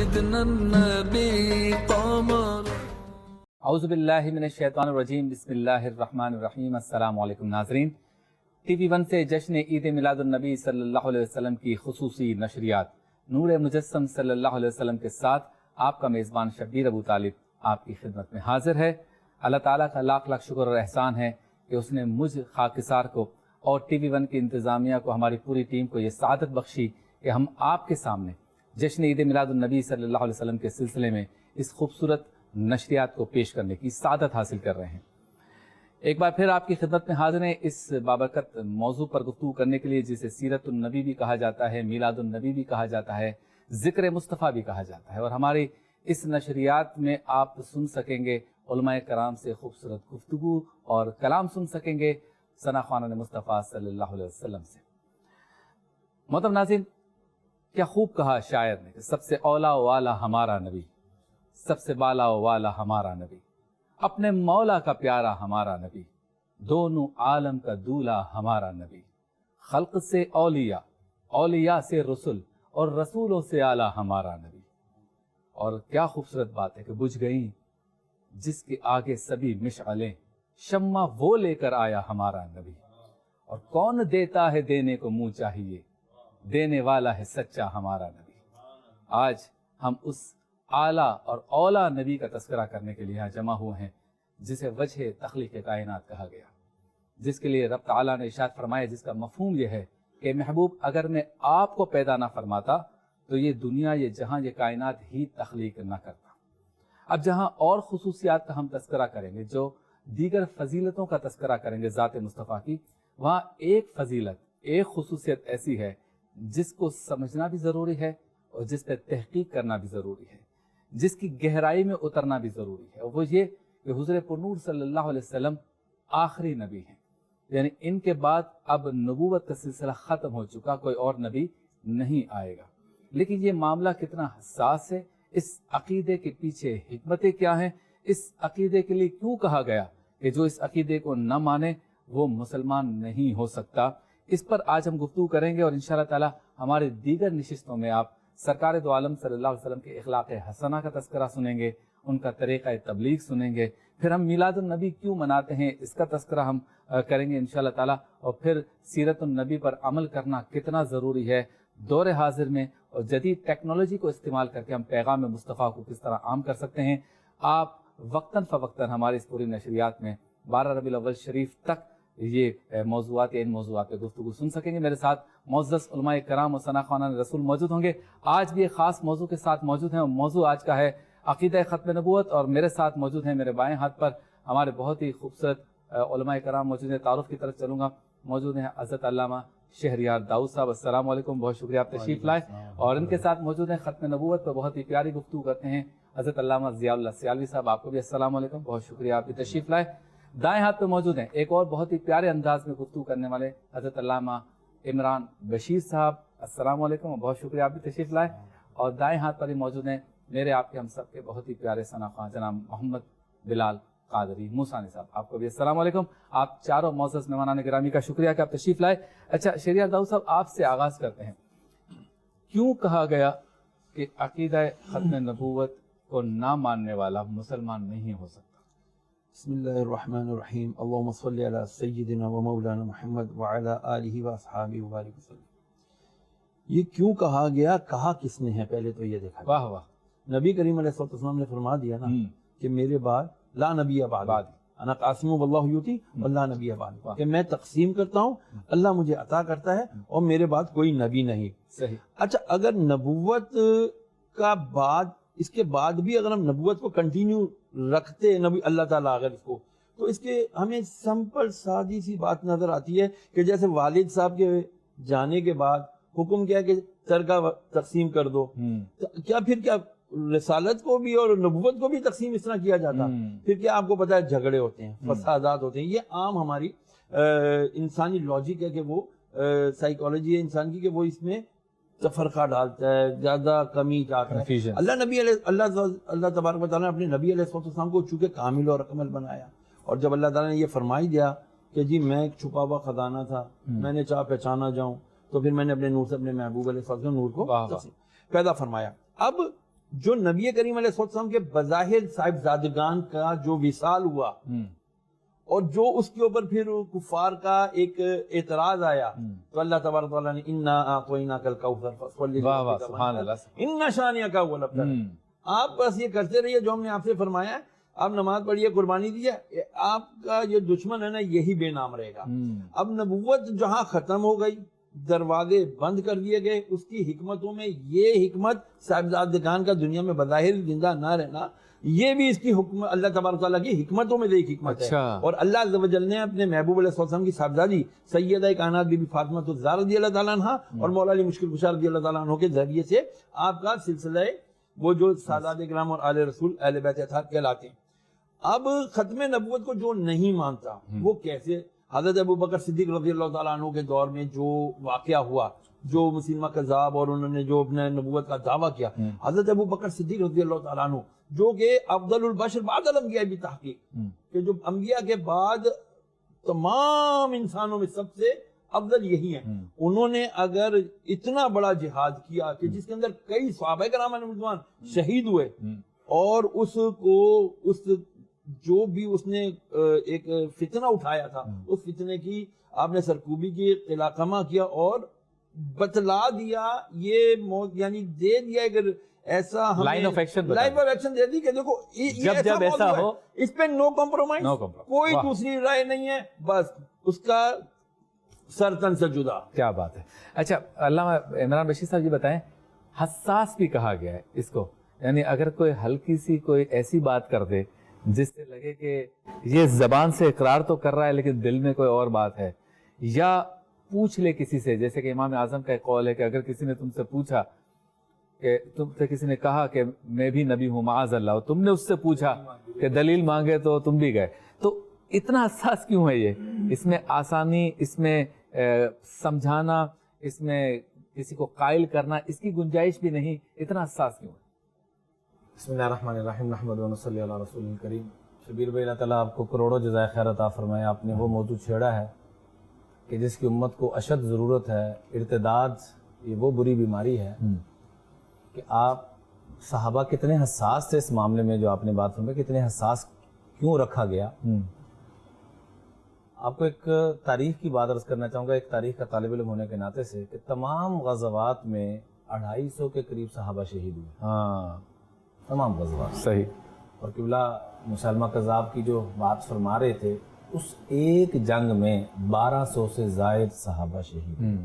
سيدنا النبي قمر. اعوذ باللہ من الشیطان الرجیم، بسم اللہ الرحمن الرحیم۔ السلام علیکم ناظرین، ٹی وی 1 سے جشن عید میلاد النبی صلی اللہ علیہ وسلم کی خصوصی نشریات نور مجسم صلی اللہ علیہ وسلم کے ساتھ آپ کا میزبان شبیر ابو طالب آپ کی خدمت میں حاضر ہے۔ اللہ تعالیٰ کا لاکھ لاکھ شکر اور احسان ہے کہ اس نے مجھ خاکسار کو اور ٹی وی 1 کی انتظامیہ کو، ہماری پوری ٹیم کو یہ سعادت بخشی کہ ہم آپ کے سامنے جشن عید میلاد النبی صلی اللہ علیہ وسلم کے سلسلے میں اس خوبصورت نشریات کو پیش کرنے کی سعادت حاصل کر رہے ہیں۔ ایک بار پھر آپ کی خدمت میں حاضر ہیں اس بابرکت موضوع پر گفتگو کرنے کے لیے، جسے سیرت النبی بھی کہا جاتا ہے، میلاد النبی بھی کہا جاتا ہے، ذکر مصطفیٰ بھی کہا جاتا ہے۔ اور ہماری اس نشریات میں آپ سن سکیں گے علماء کرام سے خوبصورت گفتگو اور کلام سن سکیں گے ثنا خوانان مصطفیٰ صلی اللہ علیہ وسلم سے۔ محترم ناظرین، کیا خوب کہا شاعر نے کہ سب سے اولا والا ہمارا نبی، سب سے بالا والا ہمارا نبی، اپنے مولا کا پیارا ہمارا نبی، دونوں عالم کا دولا ہمارا نبی، خلق سے اولیاء، اولیاء سے رسول اور رسولوں سے اعلیٰ ہمارا نبی۔ اور کیا خوبصورت بات ہے کہ بجھ گئیں جس کے آگے سبھی مشعلیں، شمع وہ لے کر آیا ہمارا نبی۔ اور کون دیتا ہے دینے کو منہ چاہیے، دینے والا ہے سچا ہمارا نبی۔ آج ہم اس اعلیٰ اور اولا نبی کا تذکرہ کرنے کے لیے یہاں جمع ہوئے ہیں، جسے وجہ تخلیق کائنات کہا گیا، جس کے لیے رب تعالیٰ نے ارشاد فرمایا، جس کا مفہوم یہ ہے کہ محبوب اگر میں آپ کو پیدا نہ فرماتا تو یہ دنیا، یہ جہاں، یہ کائنات ہی تخلیق نہ کرتا۔ اب جہاں اور خصوصیات کا ہم تذکرہ کریں گے، جو دیگر فضیلتوں کا تذکرہ کریں گے ذات مصطفیٰ کی، وہاں ایک فضیلت، ایک خصوصیت ایسی ہے جس کو سمجھنا بھی ضروری ہے اور جس پہ تحقیق کرنا بھی ضروری ہے، جس کی گہرائی میں اترنا بھی ضروری ہے، وہ یہ کہ حضور پرنور صلی اللہ علیہ وسلم آخری نبی ہیں، یعنی ان کے بعد اب نبوت کا سلسلہ ختم ہو چکا، کوئی اور نبی نہیں آئے گا۔ لیکن یہ معاملہ کتنا حساس ہے، اس عقیدے کے پیچھے حکمتیں کیا ہیں، اس عقیدے کے لیے کیوں کہا گیا کہ جو اس عقیدے کو نہ مانے وہ مسلمان نہیں ہو سکتا، اس پر آج ہم گفتگو کریں گے۔ اور انشاءاللہ تعالی ہمارے دیگر نشستوں میں آپ سرکار دو عالم صلی اللہ علیہ وسلم کے اخلاق حسنہ کا تذکرہ سنیں گے، ان کا طریقہ تبلیغ سنیں گے، پھر ہم میلاد النبی کیوں مناتے ہیں اس کا تذکرہ ہم کریں گے انشاءاللہ تعالی، اور پھر سیرت النبی پر عمل کرنا کتنا ضروری ہے دور حاضر میں، اور جدید ٹیکنالوجی کو استعمال کر کے ہم پیغام مصطفیٰ کو کس طرح عام کر سکتے ہیں۔ آپ وقتاً فوقتاً ہماری اس پوری نشریات میں 12 ربیع الاول شریف تک یہ موضوعات، ان موضوعات پہ گفتگو سن سکیں گے۔ میرے ساتھ معزز علماء کرام و ثنا خوانان رسول موجود ہوں گے۔ آج بھی ایک خاص موضوع کے ساتھ موجود ہیں، اور موضوع آج کا ہے عقیدہ ختم نبوت، اور میرے ساتھ موجود ہیں، میرے بائیں ہاتھ پر ہمارے بہت ہی خوبصورت علماء کرام موجود ہیں۔ تعارف کی طرف چلوں گا، موجود ہیں حضرت علامہ شہریار داؤد صاحب، السلام علیکم، بہت شکریہ آپ تشریف لائے۔ اور ان کے ساتھ موجود ہیں، ختم نبوت پر بہت ہی پیاری گفتگو کرتے ہیں، حضرت علامہ ضیاء اللہ سیالوی صاحب، آپ کو بھی السلام علیکم، بہت شکریہ آپ بھی تشریف لائے۔ دائیں ہاتھ پہ موجود ہیں ایک اور بہت ہی پیارے انداز میں گفتگو کرنے والے حضرت علامہ عمران بشیر صاحب، السلام علیکم، بہت شکریہ آپ بھی تشریف لائے۔ اور دائیں ہاتھ پر ہی موجود ہیں میرے آپ کے ہم سب کے بہت ہی پیارے ثنا خواں جناب محمد بلال قادری موسانی صاحب، آپ کو بھی السلام علیکم۔ آپ چاروں معزز مہمانان گرامی کا شکریہ کہ آپ تشریف لائے۔ اچھا شہریار داؤد صاحب، آپ سے آغاز کرتے ہیں، کیوں کہا گیا کہ عقیدہ ختم نبوت کو نہ ماننے والا مسلمان نہیں ہو سکتا؟ بسم اللہ الرحمن الرحیم، اللہم صلی علی سیدنا و مولانا محمد وعلی آلہ و اصحابہ وبارک وسلم۔ یہ کیوں کہا گیا، کہا کس نے ہے، پہلے تو یہ دیکھا۔ واہ واہ، نبی کریم علیہ السلام نے فرما دیا نا کہ میرے بعد لا نبی بعد، انا قاسم واللہ یؤتی ولا نبی بعد، کہ میں تقسیم کرتا ہوں، اللہ مجھے عطا کرتا ہے، اور میرے بعد کوئی نبی نہیں۔ صحیح۔ اچھا، اگر نبوت کا بعد، اس کے بعد بھی اگر ہم نبوت کو کنٹینیو رکھتے نبی اللہ تعالیٰ اگر اس کو، تو اس کے ہمیں سمپل سادی سی بات نظر آتی ہے کہ جیسے والد صاحب کے جانے کے بعد حکم کیا کہ ترکہ تقسیم کر دو، کیا پھر کیا رسالت کو بھی اور نبوت کو بھی تقسیم اس طرح کیا جاتا؟ پھر کیا آپ کو پتا ہے جھگڑے ہوتے ہیں، فسادات ہوتے ہیں، یہ عام ہماری انسانی لاجک ہے کہ وہ سائیکالوجی ہے انسان کی کہ وہ اس میں تفرقہ ڈالتا ہے، زیادہ کمی چاہتا ہے۔ اللہ تبارک و تعالیٰ نے اپنے نبی علیہ السلام کو چونکہ کامل اور اکمل بنایا، اور جب اللہ تعالیٰ نے یہ فرمائی دیا کہ جی میں ایک چھپا ہوا خزانہ تھا، میں نے چاہ پہچانا جاؤں، تو پھر میں نے اپنے نور سے اپنے محبوب علیہ السلام نور کو پیدا فرمایا۔ اب جو نبی کریم علیہ السلام کے بظاہر صاحبزادگان کا جو وصال ہوا اور جو اس کے اوپر پھر کفار کا ایک اعتراض آیا تو اللہ تبارک تعالیٰ نے انا اعطیناک الکوثر فصلی لربک وانحر ان شانئک هو الابتر. آپ بس یہ کرتے رہیے جو ہم نے آپ سے فرمایا ہے, آپ نماز پڑھیے, قربانی دیجیے, آپ کا جو دشمن ہے نا یہی بے نام رہے گا. اب نبوت جہاں ختم ہو گئی, دروازے بند کر دیے گئے, اس کی حکمتوں میں یہ حکمت صاحبزادگان کا دنیا میں بظاہر زندہ نہ رہنا, یہ بھی اس کی حکم اللہ تبارک تعالیٰ کی حکمتوں میں سے ایک حکمت ہے. اور اللہ عز و جل نے اپنے محبوب علیہ السلام کی صاحبزادی سیدہ کائنات بی بی فاطمہ الزہرا رضی اللہ تعالیٰ عنہ اور مولا علی مشکل کشا رضی اللہ تعالیٰ عنہ کے ذریعے سے آپ کا سلسلہ وہ جو سادات کرام اور آل رسول اہل بیت اطہار کہلاتے ہیں. اب ختم نبوت کو جو نہیں مانتا وہ کیسے؟ حضرت ابو بکر صدیق رضی اللہ تعالیٰ عنہ کے دور میں جو واقعہ ہوا, جو مسلمہ کذاب اور انہوں نے جو اپنے نبوت کا دعویٰ کیا, حضرت ابو بکر صدیق رضی اللہ تعالیٰ عنہ جو کہ افضل البشر بعد الانبیاء بھی تحقیق, کہ جو انبیاء کے بعد تمام انسانوں میں سب سے افضل یہی ہیں, انہوں نے اگر اتنا بڑا جہاد کیا کہ جس کے اندر کئی صحابہ کرام رضوان شہید ہوئے, اور اس کو اس جو بھی اس نے ایک فتنہ اٹھایا تھا اس فتنے کی آپ نے سرکوبی کی, قلع قمع کیا اور بتلا دیا, یہ موت یعنی دے دیا اگر ایسا لائن آف ایکشن دے دی کہ دیکھو جب ایسا ہو اس پہ نو کمپرومائز, کوئی دوسری رائے نہیں ہے, بس اس کا سر تن سے جدا. کیا بات ہے. اچھا علامہ عمران بشیر صاحب یہ بتائیں, حساس بھی کہا گیا ہے اس کو, یعنی اگر کوئی ہلکی سی کوئی ایسی بات کر دے جس سے لگے کہ یہ زبان سے اقرار تو کر رہا ہے لیکن دل میں کوئی اور بات ہے, یا پوچھ لے کسی سے, جیسے کہ امام اعظم کا ایک قول ہے کہ اگر کسی نے تم سے پوچھا کہ تم سے کسی نے کہا کہ میں بھی نبی ہوں معاذ اللہ, تم نے اس سے پوچھا کہ دلیل مانگے تو تم بھی گئے, تو اتنا حساس کیوں ہے یہ؟ اس میں آسانی, اس میں سمجھانا, اس میں کسی کو قائل کرنا, اس کی گنجائش بھی نہیں, اتنا حساس کیوں ہے؟ بسم اللہ الرحمن الرحیم, نحمد و نصلی علی رسول الکریم. شبیر بھائی اللہ تعالیٰ آپ کو کروڑوں جزائے خیر عطا فرمائے. آپ نے وہ موضوع چھیڑا ہے کہ جس کی امت کو اشد ضرورت ہے. ارتداد یہ وہ بری بیماری ہے کہ آپ صحابہ کتنے حساس تھے اس معاملے میں, جو آپ نے بات فرمائی کتنے حساس کیوں رکھا گیا. آپ کو ایک تاریخ کی بات عرض کرنا چاہوں گا, ایک تاریخ کا طالب علم ہونے کے ناطے سے, کہ تمام غزوات میں 250 کے قریب صحابہ شہید ہوئے. ہاں تمام غزوات صحیح. اور قبلہ مسلمہ کذاب کی جو بات فرما رہے تھے, اس ایک جنگ میں 1200 سے زائد صحابہ شہید ہوئے.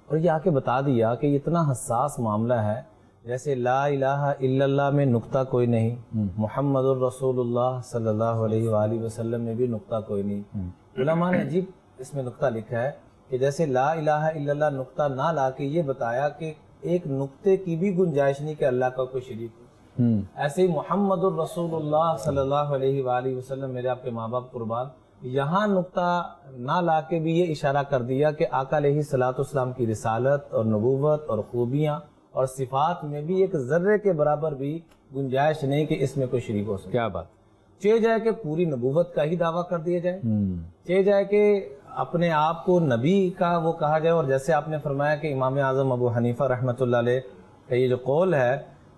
اور یہ آ کے بتا دیا کہ اتنا حساس معاملہ ہے, جیسے لا الہ الا اللہ میں نقطہ کوئی نہیں, محمد الرسول اللہ صلی اللہ علیہ وآلہ وسلم میں بھی نقطہ کوئی نہیں. علماء نے عجیب اس میں نقطہ لکھا ہے کہ جیسے لا الہ الا اللہ نقطہ نہ لا کے یہ بتایا کہ ایک نقطے کی بھی گنجائش نہیں کہ اللہ کا کوئی شریک ہو, ایسے ہی محمد الرسول اللہ صلی اللہ علیہ وآلہ وسلم میرے آپ کے ماں باپ قربان, یہاں نقطہ نہ لا کے بھی یہ اشارہ کر دیا کہ آقا علیہ الصلوۃ والسلام کی رسالت اور نبوت اور خوبیاں اور صفات میں بھی ایک ذرے کے برابر بھی گنجائش نہیں کہ اس میں کوئی شریک ہو سکے. کیا بات. چاہے جائے کہ پوری نبوت کا ہی دعویٰ کر دیا جائے, چاہے جائے کہ اپنے آپ کو نبی کا وہ کہا جائے. اور جیسے آپ نے فرمایا کہ امام اعظم ابو حنیفہ رحمۃ اللہ علیہ کا یہ جو قول ہے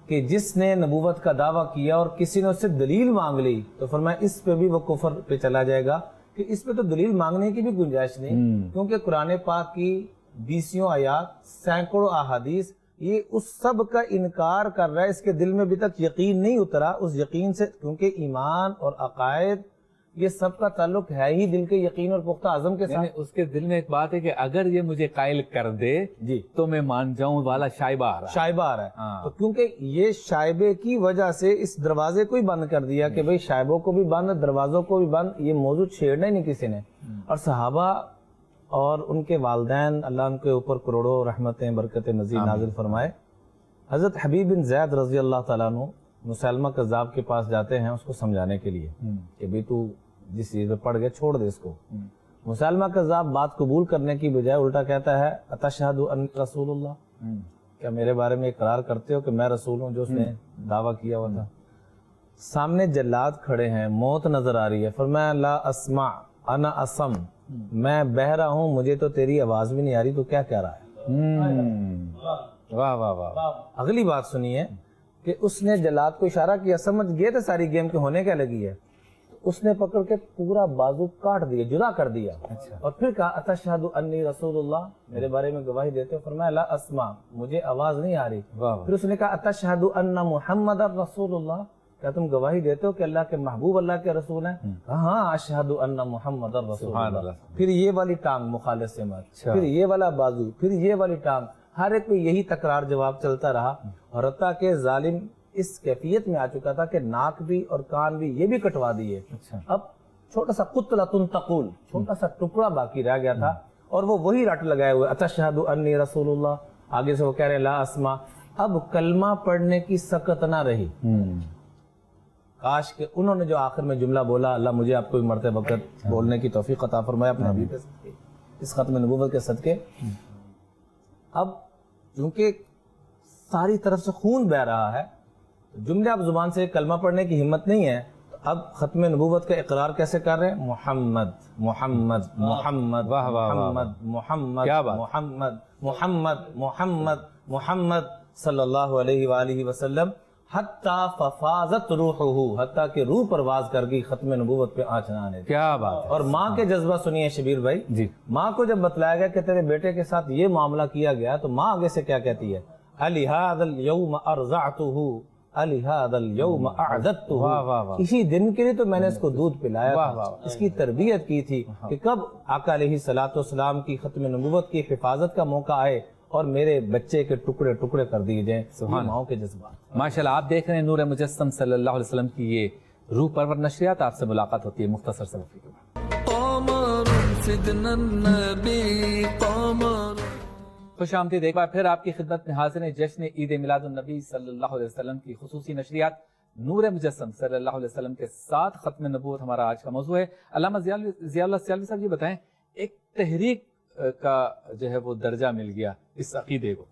کہ جس نے نبوت کا دعویٰ کیا اور کسی نے اس سے دلیل مانگ لی تو فرمایا اس پہ بھی وہ کفر پہ چلا جائے گا, کہ اس پہ تو دلیل مانگنے کی بھی گنجائش نہیں, کیونکہ قرآن پاک کی 20 آیات, سینکڑوں احادیث, یہ اس سب کا انکار کر رہا ہے. اس کے دل میں ابھی تک یقین نہیں اترا, اس یقین سے, کیونکہ ایمان اور عقائد یہ سب کا تعلق ہے ہی دل کے یقین اور پختہ عزم کے ساتھ. اس کے دل میں ایک بات ہے کہ اگر یہ مجھے قائل کر دے جی تو میں مان جاؤں والا شائبہ آ رہا ہے. شائبہ آ رہا ہے. تو کیونکہ یہ شائبے کی وجہ سے اس دروازے کو ہی بند کر دیا کہ بھئی شائبوں کو بھی بند, دروازوں کو بھی بند, یہ موضوع چھیڑنا ہی نہیں کسی نے. اور صحابہ اور ان کے والدین, اللہ ان کے اوپر کروڑوں رحمتیں برکتیں مزید نازل فرمائے. حضرت حبیب بن زید رضی اللہ تعالیٰ عنہ مسلمہ کذاب کے پاس جاتے ہیں اس کو سمجھانے کے لیے کہ بھئی تو جس چیز پہ پڑ گیا چھوڑ دے اس کو. مسلمہ کذاب بات قبول کرنے کی بجائے الٹا کہتا ہے اتشہد ان رسول اللہ, کیا میرے بارے میں اقرار کرتے ہو کہ میں رسول ہوں, جو اس نے دعویٰ کیا ہوا تھا. سامنے جلاد کھڑے ہیں, موت نظر آ رہی ہے, فرمایا لا اسمع انا اسم, میں بہہ رہا ہوں, مجھے تو تیری آواز بھی نہیں آ رہی, تو کیا کہہ رہا ہے. واہ واہ واہ. اگلی بات سنیے, کہ اس نے جلاد کو اشارہ کیا، سمجھ گئے تھے ساری گیم کے ہونے کیا لگی ہے، اس نے پکڑ کے پورا بازو کاٹ دیا، جدا کر دیا، اور پھر کہا اتشہد انی رسول اللہ، میرے بارے میں گواہی دیتے ہو؟ فرمایا لا اسمع، مجھے آواز نہیں آ رہی۔ پھر اس نے کہا اتشہد ان محمد رسول اللہ، کیا تم گواہی دیتے ہو کہ اللہ کے محبوب اللہ کے رسول ہیں؟ کہا ہاں اشہد ان محمد رسول اللہ۔ پھر یہ والی ٹانگ مخالف سے مت، پھر یہ والا بازو، پھر یہ والی ٹانگ، ہر ایک پہ یہی تکرار جواب چلتا رہا، اور حتیٰ کہ ظالم اس کیفیت میں آ چکا تھا کہ ناک بھی اور کان بھی یہ بھی کٹوا دیے۔ اب چھوٹا سا قطلۃ تقول، چھوٹا سا ٹکڑا باقی رہ گیا تھا، اور وہ وہی رٹ لگائے ہوئے اتشہد انی رسول اللہ، آگے سے وہ کہہ رہے لا اسمع۔ اب کلمہ پڑھنے کی سکت نہ رہی، کاش کہ انہوں نے جو آخر میں جملہ بولا، اللہ مجھے آپ کو بھی مرتے وقت بولنے کی توفیق عطا فرمائے اپنے حبیب کے صدقے، اس ختم نبوت کے صدقے۔ اب چونکہ ساری طرف سے خون بہ رہا ہے، جملے اب زبان سے کلمہ پڑھنے کی ہمت نہیں ہے، تو اب ختم نبوت کا اقرار کیسے کر رہے ہیں؟ محمد محمد محمد محمد محمد محمد محمد محمد محمد صلی اللہ علیہ وآلہ وسلم، حتیٰ ففاضت روحہ، حتیٰ کہ روح پرواز کر گئی ختم نبوت پہ آنچ نہ آنے دی۔ کیا بات ہے۔ اور ماں کے جذبہ سنیے شبیر بھائی جی، ماں کو جب بتلایا گیا کہ تیرے بیٹے کے ساتھ یہ معاملہ کیا گیا، تو ماں آگے سے کیا کہتی ہے؟ لِهَذَا الْيَوْمَ أَرْضَعْتُهُ لِهَذَا الْيَوْمَ أَعْدَدْتُهُ، اسی دن کے لیے تو میں نے اس کو دودھ پلایا تھا، اس کی تربیت کی تھی کہ کب آقا علیہ الصلوۃ والسلام کی ختم نبوت کی حفاظت کا موقع آئے اور میرے بچے کے ٹکڑے ٹکڑے کر دیے جائیں۔ سبحان ماؤں کے جذبات۔ ماشاءاللہ، آپ دیکھ رہے ہیں نور مجسم صلی اللہ علیہ وسلم کی یہ روح پرور نشریات، آپ سے ملاقات ہوتی ہے مختصر سے وقفے کے بعد۔ قمر سيدنا النبي قمر۔ خوش آمدید، ایک بار پھر آپ کی خدمت میں حاضر ہیں جشن عید میلاد النبی صلی اللہ علیہ وسلم کی خصوصی نشریات نور مجسم صلی اللہ علیہ وسلم کے ساتھ ختم نبوت ہمارا آج کا موضوع ہے۔ علامہ ضیاء اللہ سیالوی صاحب یہ بتائیں، ایک تحریک کا جو ہے وہ درجہ مل گیا اس عقیدے کو،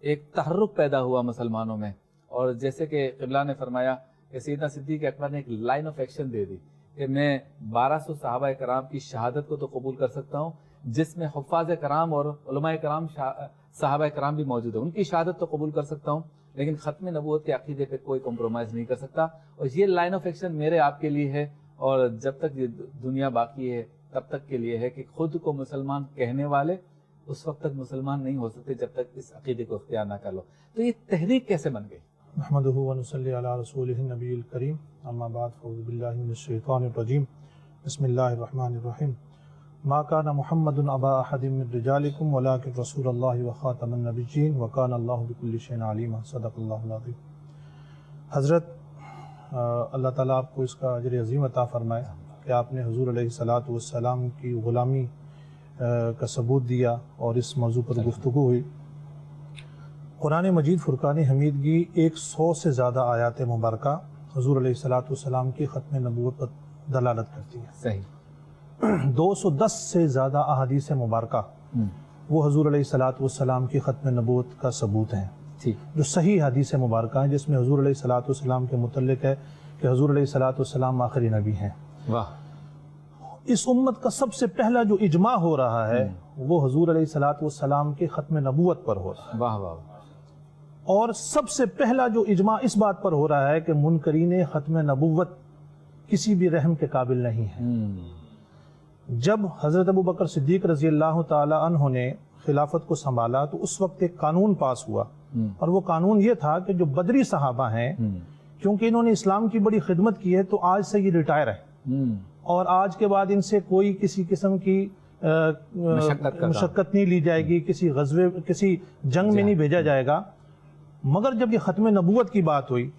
ایک تحرک پیدا ہوا مسلمانوں میں، اور جیسے کہ قبلہ نے فرمایا کہ سیدنا صدیق اکبر نے ایک لائن آف ایکشن دے دی کہ میں 1200 صحابہ کرام کی شہادت کو تو قبول کر سکتا ہوں، جس میں حفاظ کرام اور علماء کرام صحابہ کرام بھی موجود ہیں، ان کی شہادت تو قبول کر سکتا ہوں، لیکن ختم نبوت کے عقیدے پہ کوئی کمپرومائز نہیں کر سکتا، اور یہ لائن آف ایکشن میرے آپ کے لیے ہے، اور جب تک یہ دنیا باقی ہے تب تک کے لیے ہے کہ خود کو مسلمان کہنے والے اس وقت تک مسلمان نہیں ہو سکتے جب تک اس عقیدے کو اختیار نہ کر لو۔ تو یہ تحریک کیسے بن گئی؟ نحمدہ و نصلی علی رسولہ النبی الکریم، اما بعد فاعوذ باللہ من الشیطان الرجیم، بسم اللہ الرحمن الرحیم۔ ما کان محمد ابا احد من رجالکم ولکن رسول اللہ وخاتم النبیین وکان اللہ بکل شیء علیما، صدق اللہ العظیم۔ حضرت اللہ تعالیٰ آپ کو اس کا اجر عظیم عطا فرمائے کہ آپ نے حضور علیہ الصلوۃ والسلام کی غلامی کا ثبوت دیا اور اس موضوع پر گفتگو ہوئی۔ قرآن مجید فرقان حمید کی 100 سے زیادہ آیات مبارکہ حضور علیہ الصلوۃ والسلام کی ختم نبوت پر دلالت کرتی ہیں۔ صحیح۔ 210 سے زیادہ احادیث مبارکہ وہ حضور علیہ الصلوۃ والسلام کی ختم نبوت کا ثبوت ہیں، جو صحیح حدیث مبارکہ ہیں، جس میں حضور علیہ الصلوۃ والسلام کے متعلق ہے کہ حضور علیہ الصلوۃ والسلام آخری نبی ہیں۔ واہ۔ اس امت کا سب سے پہلا جو اجماع ہو رہا ہے وہ حضور علیہ الصلوۃ والسلام کے ختم نبوت پر ہو رہا ہے، واہ واہ۔ اور سب سے پہلا جو اجماع اس بات پر ہو رہا ہے کہ منکرین ختم نبوت کسی بھی رحم کے قابل نہیں ہے۔ جب حضرت ابو بکر صدیق رضی اللہ تعالی عنہ نے خلافت کو سنبھالا تو اس وقت ایک قانون پاس ہوا، اور وہ قانون یہ تھا کہ جو بدری صحابہ ہیں، کیونکہ انہوں نے اسلام کی بڑی خدمت کی ہے، تو آج سے یہ ریٹائر ہے، اور آج کے بعد ان سے کوئی کسی قسم کی مشقت نہیں لی جائے گی، کسی غزوے کسی جنگ میں نہیں بھیجا جائے گا۔ مگر جب یہ ختم نبوت کی بات ہوئی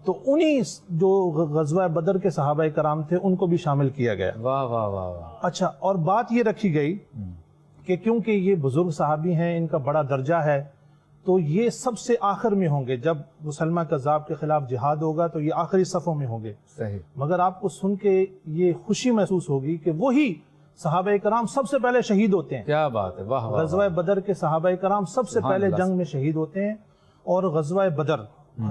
تو انہی جو غزوہ بدر کے صحابہ کرام تھے ان کو بھی شامل کیا گیا۔ واہ واہ واہ واہ۔ اچھا، اور بات یہ رکھی گئی کہ کیونکہ یہ بزرگ صحابی ہیں، ان کا بڑا درجہ ہے، تو یہ سب سے آخر میں ہوں گے، جب مسلمہ کذاب کے خلاف جہاد ہوگا تو یہ آخری صفوں میں ہوں گے۔ صحیح۔ مگر آپ کو سن کے یہ خوشی محسوس ہوگی کہ وہی صحابہ کرام سب سے پہلے شہید ہوتے ہیں۔ کیا بات ہے، واہ واہ۔ غزوہ بدر کے صحابہ کرام سب سے پہلے جنگ میں شہید ہوتے ہیں، اور غزوہ بدر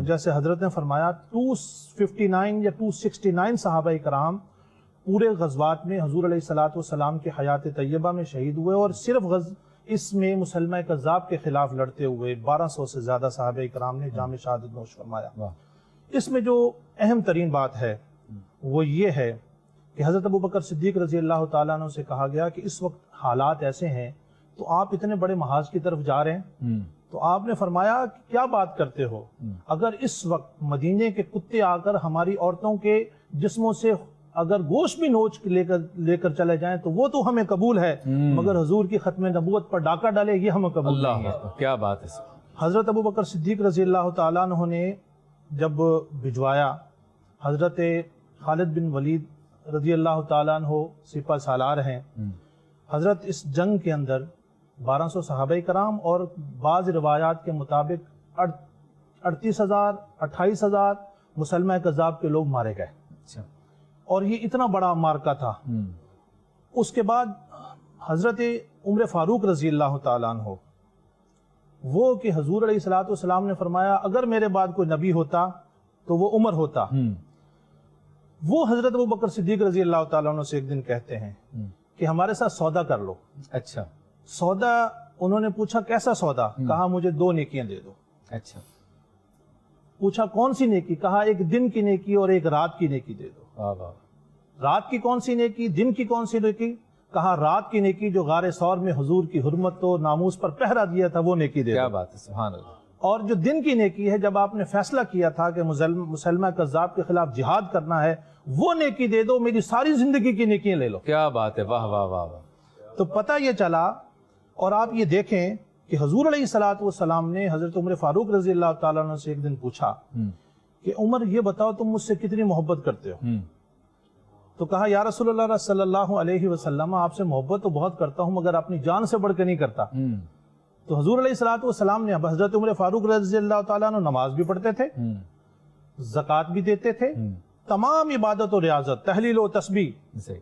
جیسے حضرت نے فرمایا 259 یا 269 صحابہ کرام پورے غزوات میں حضور علیہ الصلوۃ والسلام کے حیات طیبہ میں شہید ہوئے، اور صرف اس میں مسلمہ کذاب کے خلاف لڑتے ہوئے 1200 سے زیادہ صحابہ کرام نے جام شہادت نوش فرمایا۔ اس میں جو اہم ترین بات ہے وہ یہ ہے کہ حضرت ابوبکر صدیق رضی اللہ تعالیٰ عنہ سے کہا گیا کہ اس وقت حالات ایسے ہیں تو آپ اتنے بڑے محاذ کی طرف جا رہے ہیں، تو آپ نے فرمایا کہ کیا بات کرتے ہو، اگر اس وقت مدینے کے کتے آ کر ہماری عورتوں کے جسموں سے اگر گوشت بھی نوچ لے کر چلے جائیں تو وہ تو ہمیں قبول ہے، مگر حضور کی ختم نبوت پر ڈاکہ ڈالے یہ ہمیں قبول نہیں ہے۔ کیا بات ہے۔ حضرت ابوبکر صدیق رضی اللہ تعالیٰ عنہ نے جب بھجوایا، حضرت خالد بن ولید رضی اللہ تعالیٰ عنہ سپہ سالار ہیں، حضرت اس جنگ کے اندر 1200 صحابہ کرام اور بعض روایات کے مطابق 38,000 28,000 مسلمہ کذاب کے لوگ مارے گئے، اور یہ اتنا بڑا مارکہ تھا۔ اس کے بعد حضرت عمر فاروق رضی اللہ تعالیٰ عنہ، وہ کہ حضور علیہ الصلوۃ والسلام نے فرمایا اگر میرے بعد کوئی نبی ہوتا تو وہ عمر ہوتا، وہ حضرت ابوبکر صدیق رضی اللہ تعالیٰ عنہ سے ایک دن کہتے ہیں کہ ہمارے ساتھ سودا کر لو۔ اچھا، سودا؟ انہوں نے پوچھا کیسا سودا؟ کہا مجھے 2 نیکیاں دے دو۔ اچھا، پوچھا کون سی نیکی؟ کہا ایک دن کی نیکی اور ایک رات کی نیکی دے دو۔ رات کی کون سی نیکی؟ دن کی کون سی نیکی؟ کہا رات کی نیکی جو غار ثور میں حضور کی حرمت و ناموس پر پہرا دیا تھا وہ نیکی دے دو۔ کیا بات ہے، سبحان اللہ۔ اور جو دن کی نیکی ہے جب آپ نے فیصلہ کیا تھا کہ مسلمہ کذاب کے خلاف جہاد کرنا ہے وہ نیکی دے دو، میری ساری زندگی کی نیکیاں لے لو۔ کیا بات ہے، واہ واہ واہ واہ۔ تو پتہ یہ چلا، اور آپ یہ دیکھیں کہ حضور علیہ الصلوۃ والسلام نے حضرت عمر فاروق رضی اللہ تعالیٰ عنہ سے ایک دن پوچھا کہ عمر یہ بتاؤ تم مجھ سے کتنی محبت کرتے ہو؟ تو کہا یا رسول اللہ صلی اللہ علیہ وسلم آپ سے محبت تو بہت کرتا ہوں مگر اپنی جان سے بڑھ کے نہیں کرتا۔ تو حضور علیہ الصلوۃ والسلام نے، حضرت عمر فاروق رضی اللہ تعالیٰ عنہ نماز بھی پڑھتے تھے، زکوٰۃ بھی دیتے تھے، تمام عبادت و ریاضت، تحلیل و تسبیح،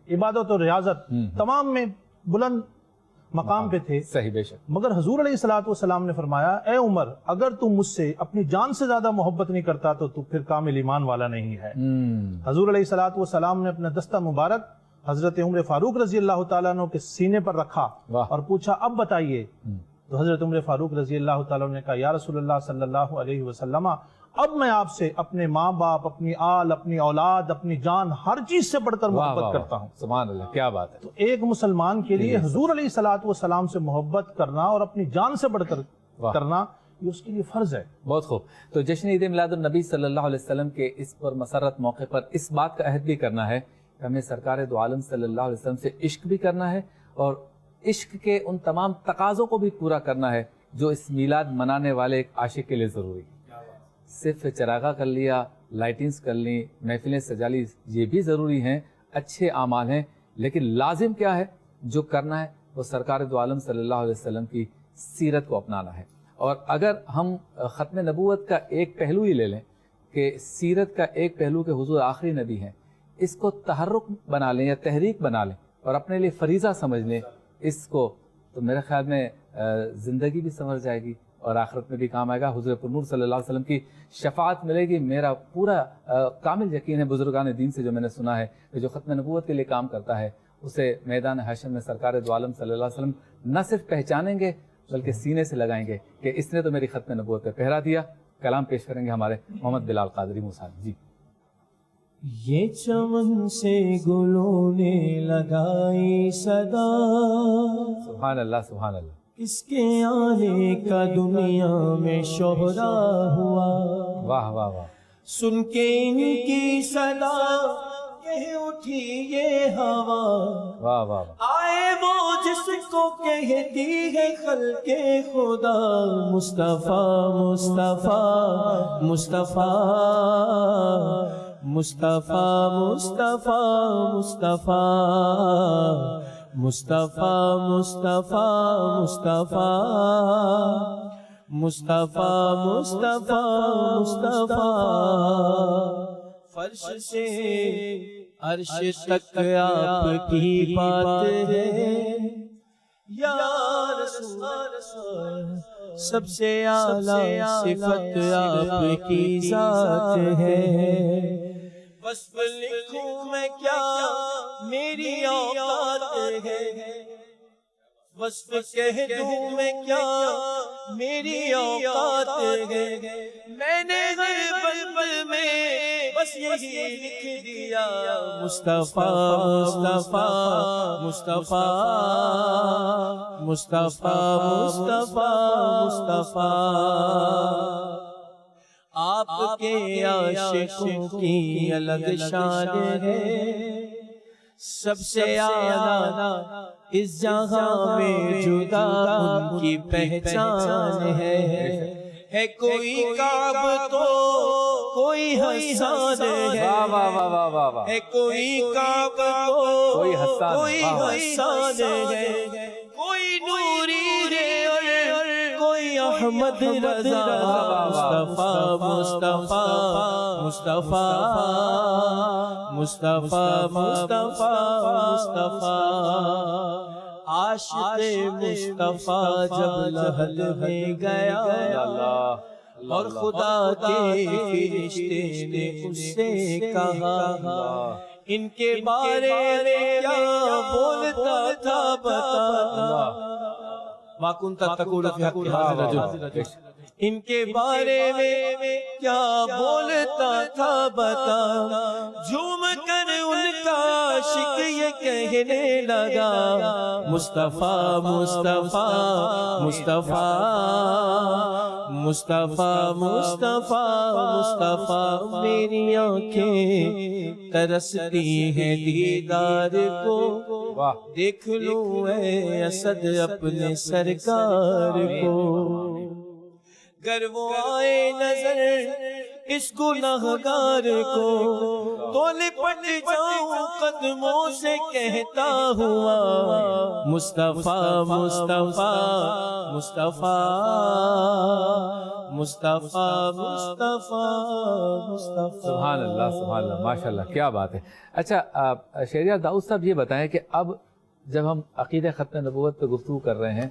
عبادت و ریاضت تمام میں بلند مقام پہ تھے۔ صحیح، بے شک۔ مگر حضور علیہ الصلوۃ والسلام نے فرمایا اے عمر اگر تم مجھ سے اپنی جان سے زیادہ محبت نہیں کرتا تو پھر کامل ایمان والا نہیں ہے۔ حضور علیہ الصلوۃ والسلام نے اپنا دستہ مبارک حضرت عمر فاروق رضی اللہ تعالیٰ عنہ کے سینے پر رکھا اور پوچھا اب بتائیے۔ تو حضرت عمر فاروق رضی اللہ تعالیٰ عنہ نے کہا یا رسول اللہ صلی اللہ علیہ وسلم اب میں آپ سے اپنے ماں باپ، اپنی آل، اپنی اولاد، اپنی جان، ہر چیز سے بڑھ کر محبت کرتا ہوں۔ سبحان اللہ، کیا بات ہے۔ تو ایک مسلمان کے لیے حضور علیہ الصلوۃ والسلام سے محبت کرنا اور اپنی جان سے بڑھ کر کرنا یہ اس کے لیے فرض ہے۔ بہت خوب۔ تو جشن عید میلاد النبی صلی اللہ علیہ وسلم کے اس پر مسرت موقع پر اس بات کا عہد بھی کرنا ہے کہ ہمیں سرکار دو عالم صلی اللہ علیہ وسلم سے عشق بھی کرنا ہے اور عشق کے ان تمام تقاضوں کو بھی پورا کرنا ہے جو اس میلاد منانے والے ایک عاشق کے لیے ضروری ہے۔ صرف چراغاں کر لیا، لائٹنگز کر لیں، محفلیں سجا لی، یہ بھی ضروری ہیں، اچھے اعمال ہیں، لیکن لازم کیا ہے؟ جو کرنا ہے وہ سرکار دو عالم صلی اللہ علیہ وسلم کی سیرت کو اپنانا ہے۔ اور اگر ہم ختم نبوت کا ایک پہلو ہی لے لیں کہ سیرت کا ایک پہلو کہ حضور آخری نبی ہیں، اس کو تحرک بنا لیں یا تحریک بنا لیں اور اپنے لیے فریضہ سمجھ لیں اس کو، تو میرے خیال میں زندگی بھی سنور جائے گی اور آخرت میں بھی کام آئے گا۔ حضور پر نور صلی اللہ علیہ وسلم کی شفاعت ملے گی۔ میرا پورا کامل یقین ہے بزرگان دین سے جو میں نے سنا ہے کہ جو ختم نبوت کے لیے کام کرتا ہے اسے میدان حشر میں سرکار دو عالم صلی اللہ علیہ وسلم نہ صرف پہچانیں گے بلکہ سینے سے لگائیں گے کہ اس نے تو میری ختم نبوت پہ پہرا دیا۔ کلام پیش کریں گے ہمارے محمد بلال قادری موسیٰ جی۔ یہ چمن سے گلوں نے لگائی صدا، سبحان اللہ سبحان اللہ، اس کے آنے کا دنیا میں شہرا ہوا، واہ واہ واہ، سن کے ان کی صدا کہہ اٹھی یہ ہوا، واہ واہ واہ، آئے وہ جس کو کہتی ہے خلق خدا، مصطفیٰ مصطفیٰ مصطفیٰ مصطفیٰ مصطفیٰ مصطفیٰ مصطفیٰ مصطفیٰ مصطفیٰ مصطفیٰ مصطفیٰ مصطفیٰ، فرش سے عرش تک آپ کی بات ہے یا رسول، سب سے اعلیٰ صفت آپ کی ذات ہے، وصف لکھوں میں کیا میری اوقات ہے، وصف کہہ دوں میں کیا میری اوقات ہے، میں نے ہر پل میں بس یہی لکھ دیا مصطفیٰ مصطفیٰ مصطفیٰ مصطفیٰ مصطفیٰ مصطفیٰ، آپ کے عاشقوں کی الگ شان ہے، سب سے اعلیٰ اس جہاں میں جدا ان کی پہچان ہے کوئی کعب تو کوئی حسان واہ واہ واہ واہ واہ واہ، ہے کوئی کعب تو کوئی حسان، کوئی حسان ہے، کوئی نوری ہے اور کوئی احمد رضا، مصطفیٰ مصطفیٰ مصطفیٰ مصطفیٰ مصطفیٰ مصطفیٰ، عاشق مصطفیٰ جب لہل میں گیا اور خدا کے فرشتے نے اس سے کہا ان کے بارے میں کیا بولتا تھا بتا، ما کنت تقول فی حق هذا الرجل، ان کے بارے میں کیا بولتا تھا بتا، جھوم کر ان کا عاشق یہ کہنے لگا مصطفیٰ مصطفیٰ مصطفیٰ مصطفیٰ مصطفیٰ مصطفیٰ، میری آنکھیں ترستی ہیں دیدار کو، دیکھ لوں اے اسد اپنے سرکار کو، گر وہ آئے نظر اس گناہگار کو تو لپٹ جاؤں قدموں سے کہتا ہوا مصطفیٰ مصطفیٰ مصطفیٰ مصطفیٰ مصطفیٰ مصطفیٰ۔ سبحان اللہ سبحان اللہ، ماشاءاللہ کیا بات ہے۔ اچھا شہریار داؤد صاحب یہ بتائیں کہ اب جب ہم عقیدہ ختم نبوت پہ گفتگو کر رہے ہیں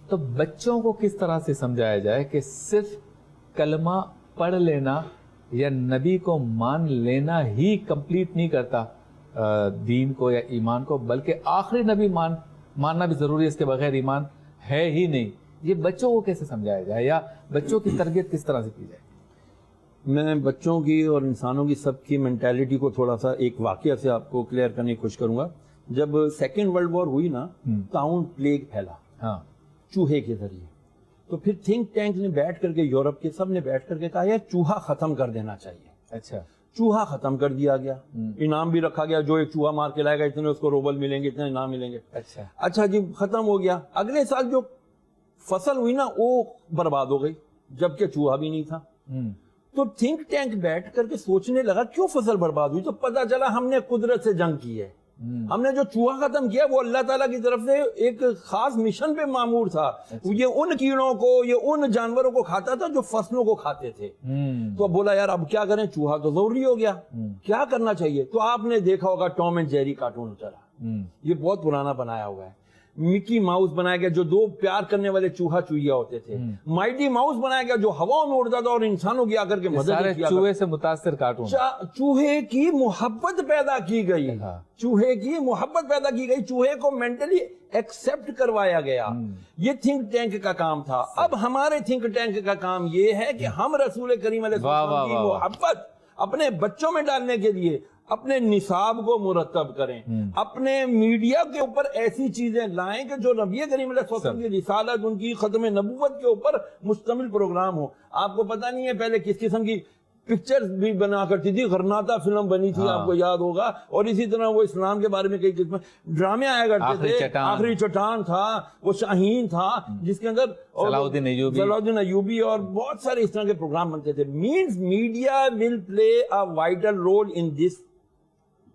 تو بچوں کو کس طرح سے سمجھایا جائے کہ صرف کلمہ پڑھ لینا یا نبی کو مان لینا ہی کمپلیٹ نہیں کرتا دین کو یا ایمان کو، بلکہ آخری نبی ماننا بھی ضروری ہے، اس کے بغیر ایمان ہے ہی نہیں۔ یہ بچوں کو کیسے سمجھایا جائے یا بچوں کی تربیت کس طرح سے کی جائے؟ میں بچوں کی اور انسانوں کی سب کی مینٹیلٹی کو تھوڑا سا ایک واقعہ سے آپ کو کلیئر کرنے کی کوشش کروں گا۔ جب سیکنڈ ورلڈ وار ہوئی نا، طاعون پلیگ پھیلا ہاں چوہے کے ذریعے، تو پھر تھنک ٹینک نے بیٹھ کر کے، یورپ کے سب نے بیٹھ کر کے کہا یار چوہا ختم کر دینا چاہیے۔ اچھا، چوہا ختم کر دیا گیا، انعام بھی رکھا گیا، جو ایک چوہا مار کے لائے گا اتنے اس کو روبل ملیں گے، اتنے انعام ملیں گے۔ اچھا جی ختم ہو گیا۔ اگلے سال جو فصل ہوئی نا وہ برباد ہو گئی، جبکہ چوہا بھی نہیں تھا۔ تو تھنک ٹینک بیٹھ کر کے سوچنے لگا کیوں فصل برباد ہوئی، تو پتا چلا ہم نے قدرت سے جنگ کی ہے، ہم نے جو چوہا ختم کیا وہ اللہ تعالیٰ کی طرف سے ایک خاص مشن پہ مامور تھا۔ یہ ان کیڑوں کو، یہ ان جانوروں کو کھاتا تھا جو فصلوں کو کھاتے تھے۔ تو اب بولا یار اب کیا کریں، چوہا تو ضروری ہو گیا، کیا کرنا چاہیے؟ تو آپ نے دیکھا ہوگا ٹام اینڈ جیری کارٹون چلا، یہ بہت پرانا بنایا ہوا ہے۔ مکی ماؤس بنایا گیا جو دو پیار کرنے والے چوہا چوہیا ہوتے تھے۔ مائٹی ماؤس بنایا گیا جو ہواؤں میں اڑتا تھا اور انسانوں کی آ کر کے مدد کیا۔ چوہے سے متاثر کارٹون، چوہے کی محبت پیدا کی گئی، چوہے کی محبت پیدا کی گئی، چوہے کو مینٹلی ایکسپٹ کروایا گیا۔ یہ تھنک ٹینک کا کام تھا۔ اب ہمارے تھنک ٹینک کا کام یہ ہے کہ ہم رسول کریم علیہ السلام کی محبت اپنے بچوں میں ڈالنے کے لیے اپنے نصاب کو مرتب کریں، اپنے میڈیا کے اوپر ایسی چیزیں لائیں کہ جو نبی کریم علیہ السلام کی رسالت، ان کی ختم نبوت کے اوپر مشتمل پروگرام ہو۔ آپ کو پتہ نہیں ہے پہلے کس قسم کی پکچرز بھی بنا کرتی تھی، غرناطہ فلم بنی تھی، آپ کو یاد ہوگا، اور اسی طرح وہ اسلام کے بارے میں کئی قسم ڈرامے آیا کرتے تھے۔ آخری چٹان تھا، وہ شاہین تھا جس کے اندر صلاح الدین ایوبی اور بہت سارے اس طرح کے پروگرام بنتے تھے۔ Means media will play a vital role in this.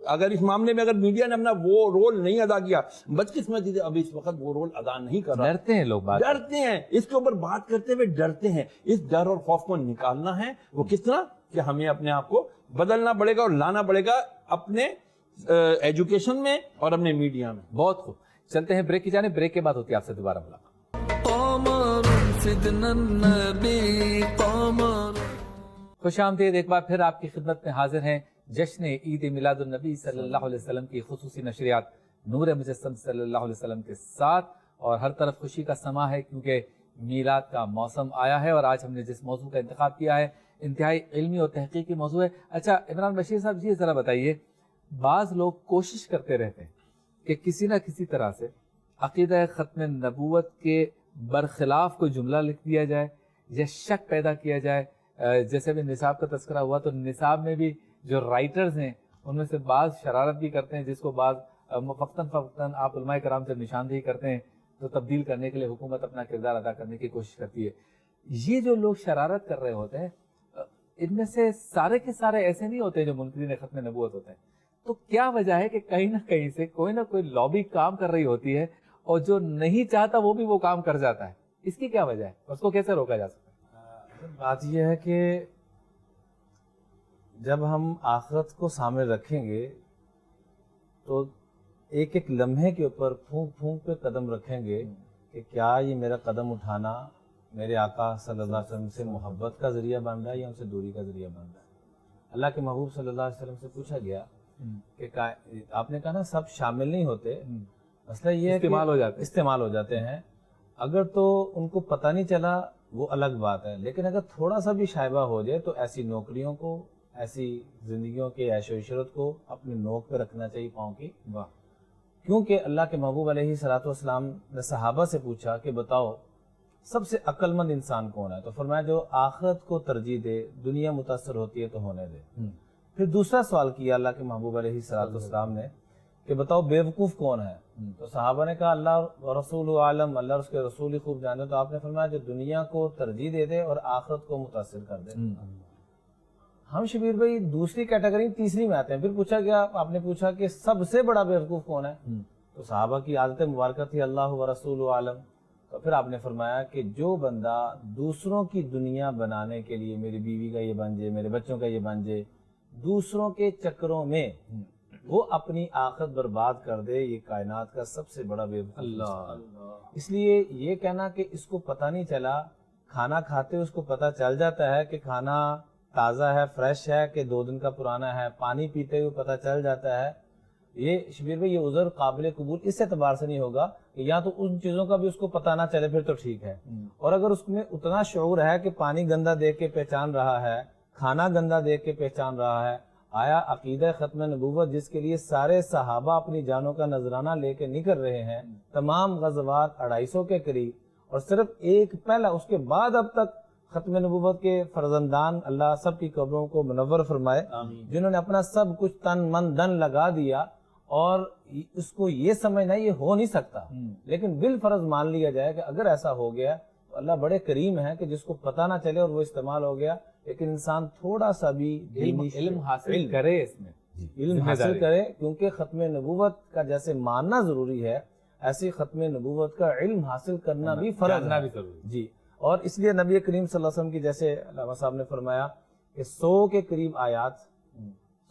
اگر اس معاملے میں اگر میڈیا نے اپنا وہ رول نہیں ادا کیا، بدقسمتی سے اب اس وقت وہ رول ادا نہیں کر رہا۔ ڈرتے ہیں لوگ، ڈرتے ہیں اس کے اوپر بات کرتے ہوئے، ڈرتے ہیں۔ اس ڈر اور خوف کو نکالنا ہے، وہ کس طرح کہ ہمیں اپنے آپ کو بدلنا پڑے گا اور لانا پڑے گا اپنے ایجوکیشن میں اور اپنے میڈیا میں۔ بہت خوب، چلتے ہیں بریک کی جانب، بریک کے بعد ہوتی ہے آپ سے دوبارہ ملاقات۔ خوش آمدید، ایک بار پھر آپ کی خدمت میں حاضر ہیں جشن عید میلاد النبی صلی اللہ علیہ وسلم کی خصوصی نشریات نور مجسم صلی اللہ علیہ وسلم کے ساتھ، اور ہر طرف خوشی کا سما ہے کیونکہ میلاد کا موسم آیا ہے، اور آج ہم نے جس موضوع کا انتخاب کیا ہے انتہائی علمی اور تحقیقی موضوع ہے۔ اچھا عمران بشیر صاحب یہ ذرا بتائیے، بعض لوگ کوشش کرتے رہتے ہیں کہ کسی نہ کسی طرح سے عقیدہ ختم نبوت کے برخلاف کوئی جملہ لکھ دیا جائے یا شک پیدا کیا جائے۔ جیسے بھی نصاب کا تذکرہ ہوا تو نصاب میں بھی جو رائٹرز ہیں ان میں سے بعض شرارت بھی کرتے ہیں، جس کو بعض فوقتاً آپ علماء کرام سے نشاندہی کرتے ہیں تو تبدیل کرنے کے لیے حکومت اپنا کردار ادا کرنے کی کوشش کرتی ہے۔ یہ جو لوگ شرارت کر رہے ہوتے ہیں ان میں سے سارے کے سارے ایسے نہیں ہوتے جو منکرین ختم نبوت ہوتے ہیں، تو کیا وجہ ہے کہ کہیں نہ کہیں سے کوئی نہ کوئی لابی کام کر رہی ہوتی ہے اور جو نہیں چاہتا وہ بھی وہ کام کر جاتا ہے؟ اس کی کیا وجہ ہے، اس کو کیسے روکا جا سکتا ہے؟ بات یہ ہے کہ جب ہم آخرت کو سامنے رکھیں گے تو ایک ایک لمحے کے اوپر پھونک پھونک پہ قدم رکھیں گے کہ کیا یہ میرا قدم اٹھانا میرے آقا صلی اللہ علیہ وسلم سے محبت کا ذریعہ بن رہا ہے یا ان سے دوری کا ذریعہ بن رہا ہے۔ اللہ کے محبوب صلی اللہ علیہ وسلم سے پوچھا گیا کہ آپ نے کہا نا سب شامل نہیں ہوتے، مسئلہ یہ ہے کہ استعمال ہو جاتے ہیں۔ اگر تو ان کو پتہ نہیں چلا وہ الگ بات ہے، لیکن اگر تھوڑا سا بھی شائبہ ہو جائے تو ایسی نوکریوں کو، ایسی زندگیوں کے عیش و عشرت کو اپنے نوک پہ رکھنا چاہیے پاؤں کی۔ کیونکہ اللہ کے محبوب علیہ الصلوۃ والسلام نے صحابہ سے پوچھا کہ بتاؤ سب سے عقل مند انسان کون ہے، تو فرمایا جو آخرت کو ترجیح دے، دنیا متاثر ہوتی ہے تو ہونے دے۔ پھر دوسرا سوال کیا اللہ کے محبوب علیہ الصلوۃ والسلام نے کہ بتاؤ بیوقوف کون ہے، تو صحابہ نے کہا اللہ و رسول عالم، اللہ اور اس کے رسول ہی خوب جانے۔ تو آپ نے فرمایا جو دنیا کو ترجیح دے دے اور آخرت کو متاثر کر دے۔ ہم شبیر بھائی دوسری کیٹیگری تیسری میں آتے ہیں۔ پھر پوچھا گیا، آپ نے پوچھا کہ سب سے بڑا بیوقوف کون ہے، تو صحابہ کی عادت مبارکہ تھی اللہ و رسول عالم۔ تو پھر آپ نے فرمایا کہ جو بندہ دوسروں کی دنیا بنانے کے لیے، میری بیوی کا یہ بن جائے، میرے بچوں کا یہ بن جائے، دوسروں کے چکروں میں وہ اپنی آخرت برباد کر دے، یہ کائنات کا سب سے بڑا بیوقوف اللہ۔ اس لیے یہ کہنا کہ اس کو پتہ نہیں چلا، کھانا کھاتے اس کو پتہ چل جاتا ہے کہ کھانا تازہ ہے، فریش ہے کہ 2 دن کا پرانا ہے، پانی پیتے ہوئے پتہ چل جاتا ہے، یہ شبیر بھائی یہ عذر قابل قبول اس اعتبار سے نہیں ہوگا کہ یا تو ان چیزوں کا بھی اس کو پتہ نہ چلے پھر تو ٹھیک ہے، اور اگر اس میں اتنا شعور ہے کہ پانی گندا دیکھ کے پہچان رہا ہے، کھانا گندا دیکھ کے پہچان رہا ہے، آیا عقیدہ ختم نبوت جس کے لیے سارے صحابہ اپنی جانوں کا نذرانہ لے کے نکل رہے ہیں، تمام غزوات 250 کے قریب، اور صرف ایک پہلا، اس کے بعد اب تک ختم نبوت کے فرزندان اللہ سب کی قبروں کو منور فرمائے، جنہوں نے اپنا سب کچھ تن من دن لگا دیا، اور اس کو یہ سمجھنا یہ ہو نہیں سکتا، لیکن بالفرض مان لیا جائے کہ اگر ایسا ہو گیا تو اللہ بڑے کریم ہے کہ جس کو پتہ نہ چلے اور وہ استعمال ہو گیا، لیکن انسان تھوڑا سا بھی علم حاصل کرے، اس میں علم حاصل کرے، کیونکہ ختم نبوت کا جیسے ماننا ضروری ہے ایسے ختم نبوت کا علم حاصل کرنا بھی فرض ہے جی۔ اور اس لیے نبی کریم صلی اللہ علیہ وسلم کی جیسے علامہ صاحب نے فرمایا کہ 100 کے قریب آیات،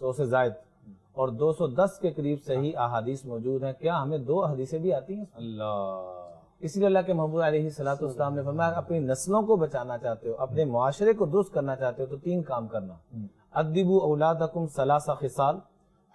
100 سے زائد، اور 210 کے قریب صحیح احادیث موجود ہیں۔ کیا ہمیں 2 حدیثیں بھی آتی ہیں؟ اللہ، اس لیے اللہ کے محبوب علیہ الصلوۃ والسلام نے فرمایا اپنی نسلوں کو بچانا چاہتے ہو، اپنے معاشرے کو درست کرنا چاہتے ہو تو 3 کام کرنا، ادبوا اولادکم 3 خصال،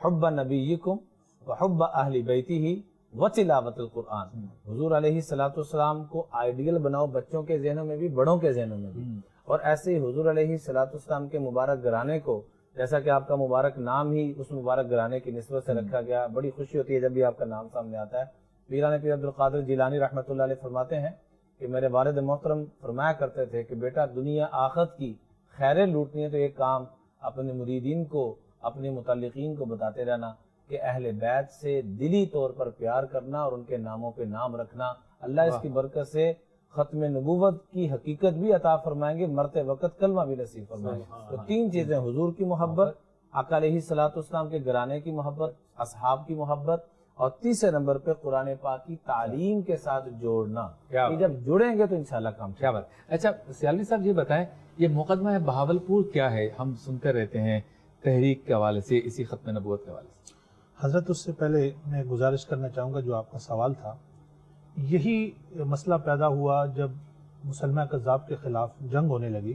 حب نبیکم وحب اہل بیتہ وتلاوت القرآن۔ حضور علیہ الصلوۃ والسلام کو آئیڈیل بناؤ، بچوں کے ذہنوں میں بھی، بڑوں کے ذہنوں میں بھی، اور ایسے ہی حضور علیہ الصلوۃ والسلام کے مبارک گھرانے کو، جیسا کہ آپ کا مبارک نام ہی اس مبارک گھرانے کی نسبت سے رکھا گیا، بڑی خوشی ہوتی ہے جب بھی آپ کا نام سامنے آتا ہے۔ پیران پیر عبدالقادر جیلانی رحمۃ اللہ علیہ فرماتے ہیں کہ میرے والد محترم فرمایا کرتے تھے کہ بیٹا دنیا آخرت کی خیریں لوٹنی ہے تو ایک کام اپنے مریدین کو، اپنے متعلقین کو بتاتے رہنا کہ اہل بیت سے دلی طور پر پیار کرنا اور ان کے ناموں پہ نام رکھنا، اللہ اس کی برکت سے ختم نبوت کی حقیقت بھی عطا فرمائیں گے، مرتے وقت کلمہ بھی نصیب فرمائیں گے۔ تو 3 چیزیں، حضور کی محبت، آقا علیہ الصلوۃ والسلام کے گھرانے کی محبت، اصحاب کی محبت، اور تیسرے نمبر پہ قرآن پاک کی تعلیم کے ساتھ جوڑنا، کہ جب جڑیں گے تو انشاءاللہ کام کیا بات۔ اچھا سیالوی صاحب یہ بتائیں، یہ مقدمہ بہاولپور کیا ہے؟ ہم سنتے رہتے ہیں تحریک کے حوالے سے، اسی ختم نبوت کے حوالے سے۔ حضرت اس سے پہلے میں گزارش کرنا چاہوں گا، جو آپ کا سوال تھا، یہی مسئلہ پیدا ہوا جب مسلمہ کذاب کے خلاف جنگ ہونے لگی،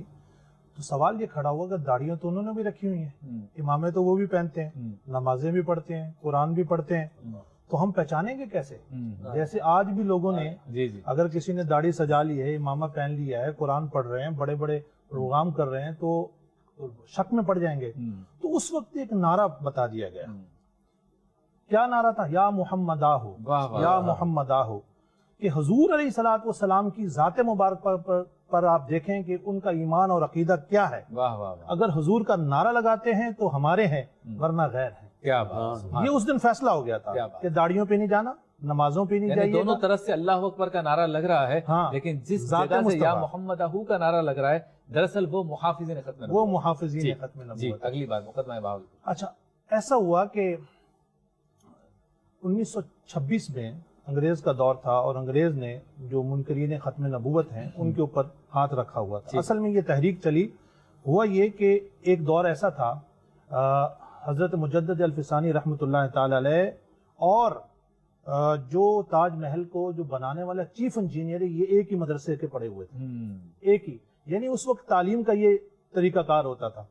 تو سوال یہ کھڑا ہوا کہ داڑیاں تو انہوں نے بھی رکھی ہوئی ہیں، امامیں تو وہ بھی پہنتے ہیں، نمازیں بھی پڑھتے ہیں، قرآن بھی پڑھتے ہیں، تو ہم پہچانیں گے کیسے؟ جیسے آج بھی لوگوں نے جی جی اگر کسی نے داڑھی سجا لی ہے، امامہ پہن لیا ہے، قرآن پڑھ رہے ہیں، بڑے بڑے پروگرام کر رہے ہیں تو شک میں پڑ جائیں گے. تو اس وقت ایک نعرہ بتا دیا گیا. کیا نعرہ تھا؟ یا محمد آہو، یا محمد آہو. کہ حضور علیہ الصلوۃ والسلام کی ذات مبارک پر آپ دیکھیں کہ ان کا ایمان اور عقیدہ کیا ہے. اگر حضور کا نعرہ لگاتے ہیں تو ہمارے ہیں، ورنہ غیر ہیں. کیا بات. یہ اس دن فیصلہ ہو گیا تھا کہ داڑھیوں پہ نہیں جانا، نمازوں پہ نہیں جائیے. دونوں طرف سے اللہ اکبر کا نعرہ لگ رہا ہے، لیکن جس جگہ سے یا محمد اہو کا نعرہ لگ رہا ہے دراصل وہ محافظین ختم نبوت. وہ محافظین ختم نبوت. جی اگلی بات مقدمہ باب. اچھا ایسا ہوا کہ 1926 میں انگریز کا دور تھا اور انگریز نے جو منکرین ختم نبوت ہیں ان کے اوپر ہاتھ رکھا ہوا تھا. اصل میں یہ تحریک چلی، ہوا یہ کہ ایک دور ایسا تھا حضرت مجدد الفسانی رحمۃ اللہ تعالی علیہ اور جو تاج محل کو جو بنانے والا چیف انجینئر ہے یہ ایک ہی مدرسے کے پڑھے ہوئے تھے. ایک ہی، یعنی اس وقت تعلیم کا یہ طریقہ کار ہوتا تھا.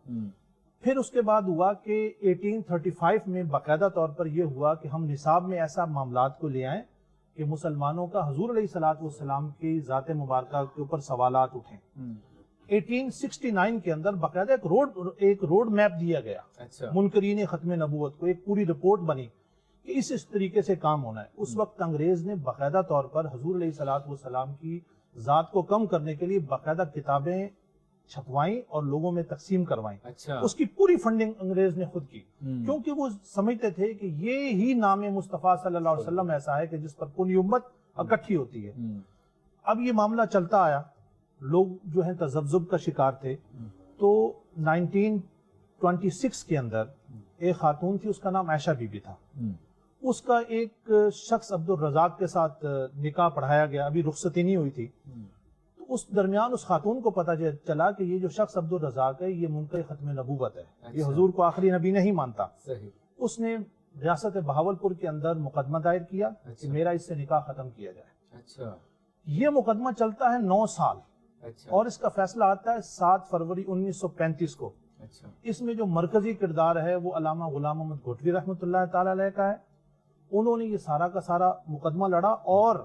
پھر اس کے بعد ہوا کہ 1835 میں باقاعدہ طور پر یہ ہوا کہ ہم نصاب میں ایسا معاملات کو لے آئیں کہ مسلمانوں کا حضور علیہ الصلوۃ والسلام کی ذات مبارکہ کے اوپر سوالات اٹھیں. 1869 کے اندر باقاعدہ ایک روڈ میپ دیا گیا منکرین ختم نبوت کو، ایک پوری رپورٹ بنی کہ اس طریقے سے کام ہونا ہے. اس وقت انگریز نے باقاعدہ طور پر حضور علیہ الصلوۃ والسلام کی ذات کو کم کرنے کے لیے باقاعدہ کتابیں چھپوائیں اور لوگوں میں تقسیم کروائیں. اس کی پوری فنڈنگ انگریز نے خود کی، کیونکہ وہ سمجھتے تھے کہ یہ ہی نام مصطفیٰ صلی اللہ علیہ وسلم ایسا ہے کہ جس پر پوری امت اکٹھی ہوتی ہے. اب یہ معاملہ چلتا آیا، لوگ جو ہیں تذبذب کا شکار تھے. تو 1926 کے اندر ایک خاتون تھی، اس کا نام عائشہ بی بی تھا. اس کا ایک شخص عبد الرزاق کے ساتھ نکاح پڑھایا گیا، ابھی رخصتی نہیں ہوئی تھی. تو اس درمیان اس خاتون کو پتہ چلا کہ یہ جو شخص عبد الرزاق ہے یہ منکر ختم نبوت ہے، یہ حضور کو آخری نبی نہیں مانتا. اس نے ریاست بہاولپور کے اندر مقدمہ دائر کیا کہ میرا اس سے نکاح ختم کیا جائے. یہ مقدمہ چلتا ہے 9 سال اور اس کا فیصلہ آتا ہے 7 فروری 1935 کو. اس میں جو مرکزی کردار ہے وہ علامہ غلام محمد گھوٹوی رحمۃ اللہ تعالی علیہ کا ہے. انہوں نے یہ سارا کا سارا مقدمہ لڑا اور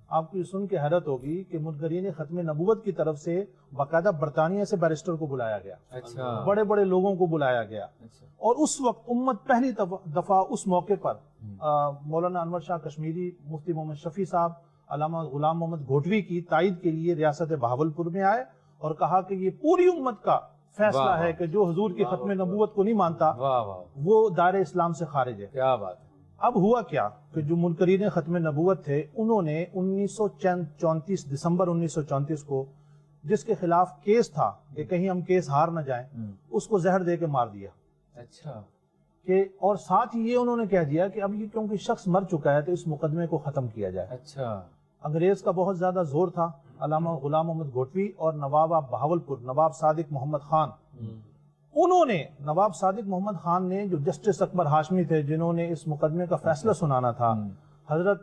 آپ کو یہ سن کے حیرت ہوگی کہ منکرین ختم نبوت کی طرف سے باقاعدہ برطانیہ سے بیرسٹر کو بلایا گیا، بڑے بڑے لوگوں کو بلایا گیا. اور اس وقت امت پہلی دفعہ اس موقع پر مولانا انور شاہ کشمیری، مفتی محمد شفیع صاحب، علامہ غلام محمد گھوٹوی کی تائید کے لیے ریاست بہاولپور میں آئے اور کہا کہ یہ پوری امت کا فیصلہ ہے کہ جو حضور کی ختم نبوت کو نہیں مانتا وہ دائر اسلام سے خارج ہے. کیا بات ہے. اب ہوا کیا کہ جو منکرین ختم نبوت تھے انہوں نے 1934 دسمبر 1934 کو جس کے خلاف کیس تھا کہ کہیں ہم کیس ہار نہ جائیں، اس کو زہر دے کے مار دیا. کہ اور ساتھ ہی یہ انہوں نے کہہ دیا کہ اب یہ کیونکہ شخص مر چکا ہے تو اس مقدمے کو ختم کیا جائے. انگریز کا بہت زیادہ زور تھا. علامہ غلام محمد گھوٹوی اور نواب بہاولپور نواب صادق محمد خان، انہوں نے نواب صادق محمد خان نے جو جسٹس اکبر ہاشمی تھے جنہوں نے اس مقدمے کا فیصلہ سنانا تھا، حضرت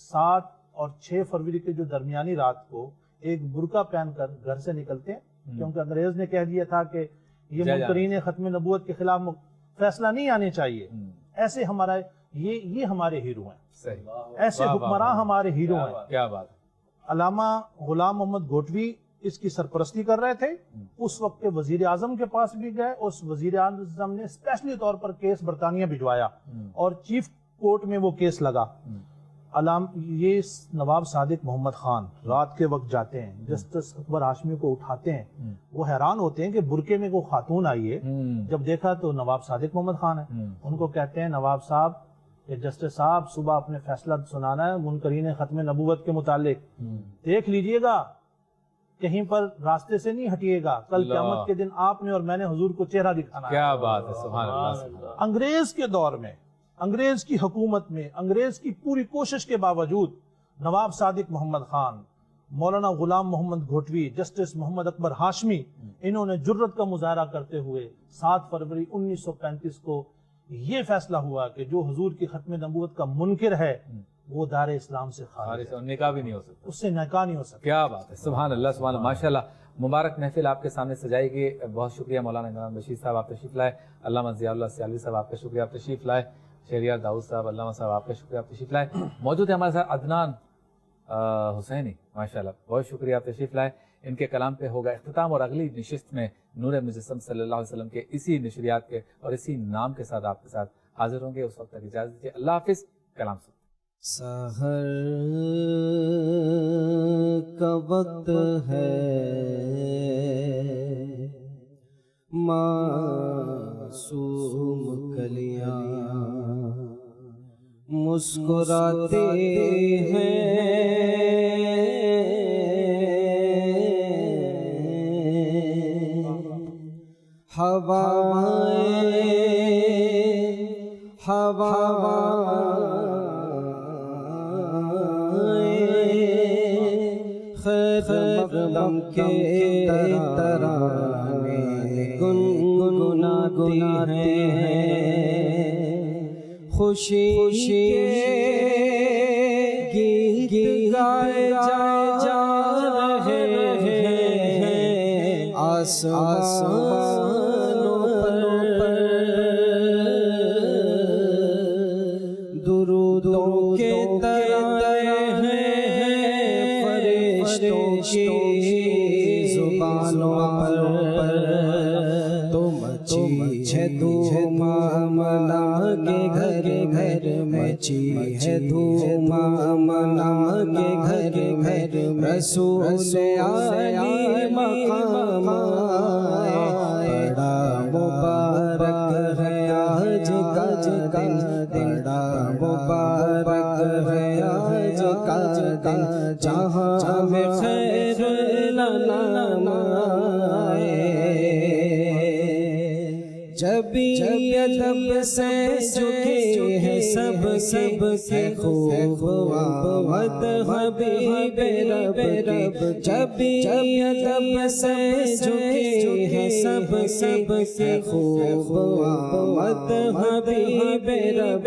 7 اور 6 فروری کے جو درمیانی رات کو ایک برقع پہن کر گھر سے نکلتے ہیں، کیونکہ انگریز نے کہہ دیا تھا کہ یہ منکرین ختم نبوت کے خلاف فیصلہ نہیں آنے چاہیے. ایسے ہمارا یہ ہمارے ہیرو ہیں، ایسے حکمراں ہمارے ہیرو ہیں. کیا بات. علامہ غلام محمد گھوٹوی اس کی سرپرستی کر رہے تھے. اس وقت کے وزیر اعظم کے پاس بھی گئے، اس وزیر اعظم نے اسپیشلی طور پر کیس برطانیہ بھجوایا اور چیف کورٹ میں وہ کیس لگا. یہ نواب صادق محمد خان رات کے وقت جاتے ہیں، جسٹس اکبر ہاشمی کو اٹھاتے ہیں. وہ حیران ہوتے ہیں کہ برقعے میں کوئی خاتون آئی ہے. جب دیکھا تو نواب صادق محمد خان ہے. ان کو کہتے ہیں نواب صاحب کہ جسٹس صاحب صبح اپنے فیصلہ سنانا ہے منکرین ختم نبوت کے متعلق، دیکھ لیجئے گا کہیں پر راستے سے نہیں ہٹیے گا، کل قیامت کے دن آپ نے اور میں نے حضور کو چہرہ دکھانا ہے. کیا بات ہے. سبحان اللہ. انگریز کے دور میں، انگریز کی حکومت میں، انگریز کی پوری کوشش کے باوجود نواب صادق محمد خان، مولانا غلام محمد گھوٹوی، جسٹس محمد اکبر ہاشمی، انہوں نے جرت کا مظاہرہ کرتے ہوئے 7 فروری 1935 کو یہ فیصلہ ہوا کہ جو حضور کی ختم نبوت کا منکر ہے وہ دار اسلام سے خارج ہے، نکاح بھی نہیں ہو سکتا، اس سے نکاح نہیں ہو سکتا. کیا بات ہے. سبحان اللہ سبحان اللہ. ماشاءاللہ مبارک محفل آپ کے سامنے سجائی گئی. بہت شکریہ مولانا انعام بشیر صاحب، آپ تشریف لائے. علامہ ضیاء اللہ سیالوی صاحب آپ کا شکریہ، آپ تشریف لائے. شہریار داؤد صاحب، علامہ صاحب آپ کا شکریہ، آپ تشریف لائے. موجود ہے ہمارے ساتھ عدنان حسینی، ماشاءاللہ بہت شکریہ آپ تشریف لائے. ان کے کلام پہ ہوگا اختتام، اور اگلی نشست میں نور مجسم صلی اللہ علیہ وسلم کے اسی نشریات کے اور اسی نام کے ساتھ آپ کے ساتھ حاضر ہوں گے. اس وقت تک اجازت دیجیے، اللہ حافظ. کلام سن. سحر کا وقت ہے، معصوم کلیاں مسکراتے ہیں، مقدم کے ترانے گنگناتی ہیں، خوشی کے گیت گائے جا رہے ہیں آسمانوں پر، درودوں کے ترانے کی زبانوں پر، تو مچی ہے دھوم آمنا کے گھر گھر، مچی ہے دھوم آمنا کے گھر گھر، رسول عالی مقام آئے، بڑا مبارک ہے آج کا دن، بڑا مبارک ہے آج کا دن، جہاں میں خیر نام آئے، جبھی ادب سے جھکے ہیں سب کے خوب آمد حبیب رب، جبھی ادب سے جھکے ہیں سب کے خوب آمد حبیب رب،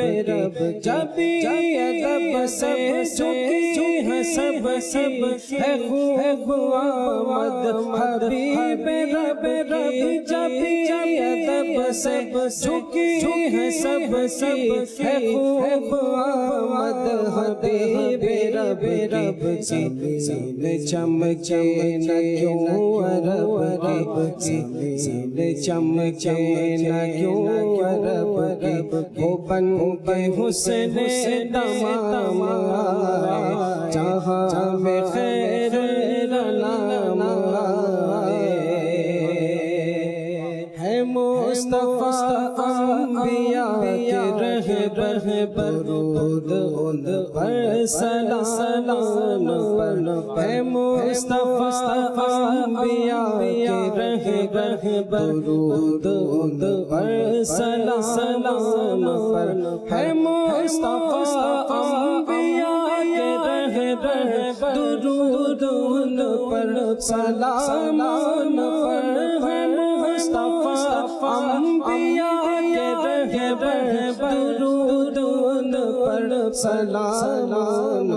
جبھی ادب سے جھکے ہیں سب کے خوب آمد حبیب رب، جبھی ادب سے جھکی ہے سب ہے خوب آمد حبیب رب، زمین چمکے نہ کیوں عرب کی، زمین چمکے نہ کیوں عرب کی، وہ بن کے حسن تمام آئے، جہاں میں خیر نام آئے، ہے مصطفیٰ انبیاء کے رہبر، درود ان پر سلام ہے مصطفیٰ انبیاء کے رہبر، درود ان پر سلام ہے مصطفیٰ انبیاء کے رہبر، درود ان پر سلام ہے مصطفیٰ انبیاء کے رہبر، درود ان پر سلام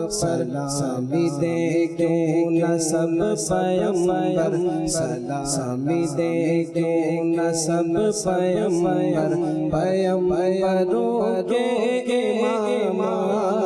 سلامی دے کیوں نہ سب پیغمبر، سلامی دے کیوں نہ سب پیغمبروں کے امام